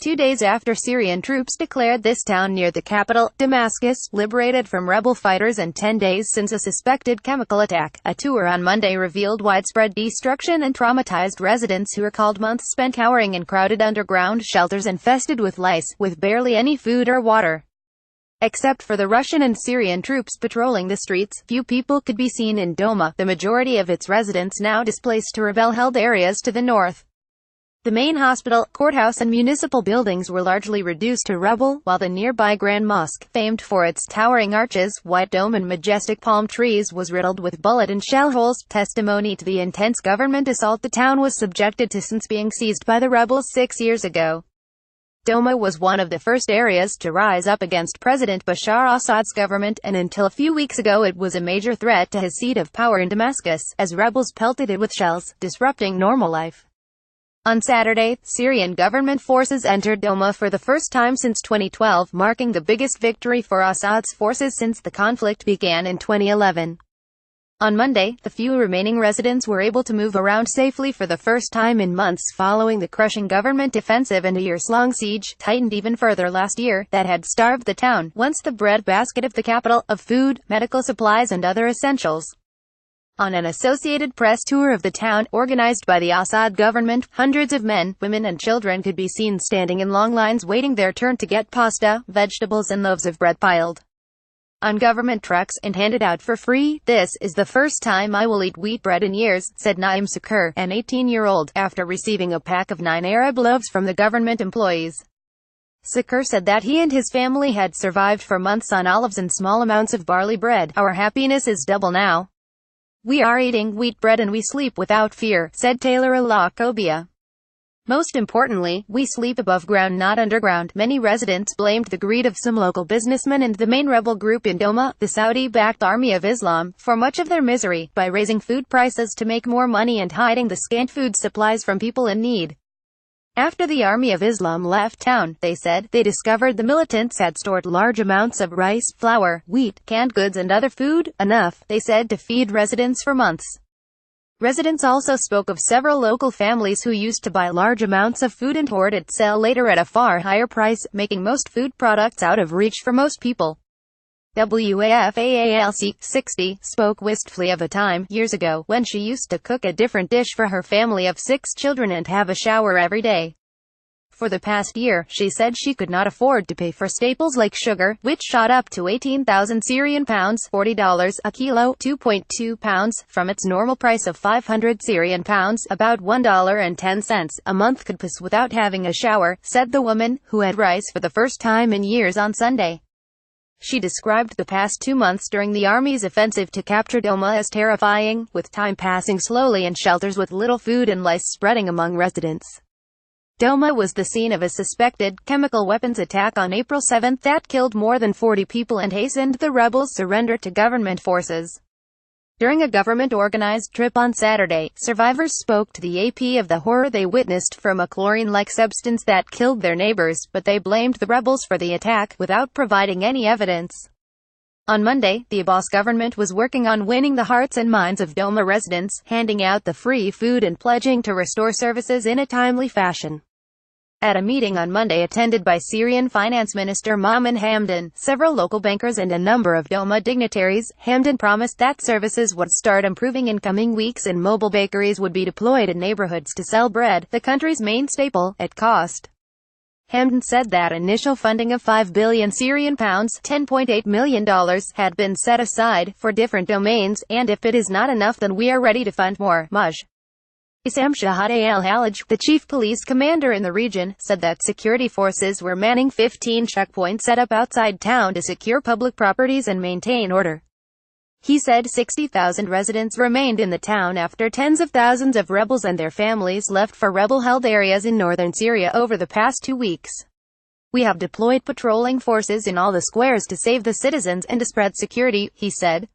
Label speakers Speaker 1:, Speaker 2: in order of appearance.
Speaker 1: 2 days after Syrian troops declared this town near the capital, Damascus, liberated from rebel fighters, and 10 days since a suspected chemical attack. A tour on Monday revealed widespread destruction and traumatized residents who recalled months spent cowering in crowded underground shelters infested with lice, with barely any food or water. Except for the Russian and Syrian troops patrolling the streets, few people could be seen in Douma, the majority of its residents now displaced to rebel-held areas to the north. The main hospital, courthouse and municipal buildings were largely reduced to rubble, while the nearby Grand Mosque, famed for its towering arches, white dome and majestic palm trees, was riddled with bullet and shell holes, testimony to the intense government assault the town was subjected to since being seized by the rebels 6 years ago. Douma was one of the first areas to rise up against President Bashar Assad's government, and until a few weeks ago it was a major threat to his seat of power in Damascus, as rebels pelted it with shells, disrupting normal life. On Saturday, Syrian government forces entered Douma for the first time since 2012, marking the biggest victory for Assad's forces since the conflict began in 2011. On Monday, the few remaining residents were able to move around safely for the first time in months following the crushing government offensive and a years-long siege, tightened even further last year, that had starved the town, once the breadbasket of the capital, of food, medical supplies and other essentials. On an Associated Press tour of the town, organized by the Assad government, hundreds of men, women and children could be seen standing in long lines waiting their turn to get pasta, vegetables and loaves of bread piled on government trucks, and handed out for free. "This is the first time I will eat wheat bread in years," said Naim Sukur, an 18-year-old, after receiving a pack of 9 Arab loaves from the government employees. Sukur said that he and his family had survived for months on olives and small amounts of barley bread. "Our happiness is double now. We are eating wheat bread and we sleep without fear," said Taylor Alakobia. "Most importantly, we sleep above ground, not underground." Many residents blamed the greed of some local businessmen and the main rebel group in Douma, the Saudi-backed Army of Islam, for much of their misery, by raising food prices to make more money and hiding the scant food supplies from people in need. After the Army of Islam left town, they said, they discovered the militants had stored large amounts of rice, flour, wheat, canned goods and other food, enough, they said, to feed residents for months. Residents also spoke of several local families who used to buy large amounts of food and hoard it sell later at a far higher price, making most food products out of reach for most people. WAFAALC 60 spoke wistfully of a time, years ago, when she used to cook a different dish for her family of 6 children and have a shower every day. For the past year, she said she could not afford to pay for staples like sugar, which shot up to 18,000 Syrian pounds, $40 a kilo, 2.2 pounds, from its normal price of 500 Syrian pounds, about $1.10 a month, could pass without having a shower, said the woman, who had rice for the first time in years on Sunday. She described the past 2 months during the army's offensive to capture Douma as terrifying, with time passing slowly and shelters with little food and lice spreading among residents. Douma was the scene of a suspected chemical weapons attack on April 7 that killed more than 40 people and hastened the rebels' surrender to government forces. During a government-organized trip on Saturday, survivors spoke to the AP of the horror they witnessed from a chlorine-like substance that killed their neighbors, but they blamed the rebels for the attack, without providing any evidence. On Monday, the Abbas government was working on winning the hearts and minds of Douma residents, handing out the free food and pledging to restore services in a timely fashion. At a meeting on Monday attended by Syrian Finance Minister Maman Hamdan, several local bankers and a number of Douma dignitaries, Hamdan promised that services would start improving in coming weeks and mobile bakeries would be deployed in neighborhoods to sell bread, the country's main staple, at cost. Hamdan said that initial funding of 5 billion Syrian pounds, $10.8 million, had been set aside for different domains, and if it is not enough then we are ready to fund more. Maj. Isam Shahade al-Halaj, the chief police commander in the region, said that security forces were manning 15 checkpoints set up outside town to secure public properties and maintain order. He said 60,000 residents remained in the town after tens of thousands of rebels and their families left for rebel-held areas in northern Syria over the past 2 weeks. "We have deployed patrolling forces in all the squares to save the citizens and to spread security," he said.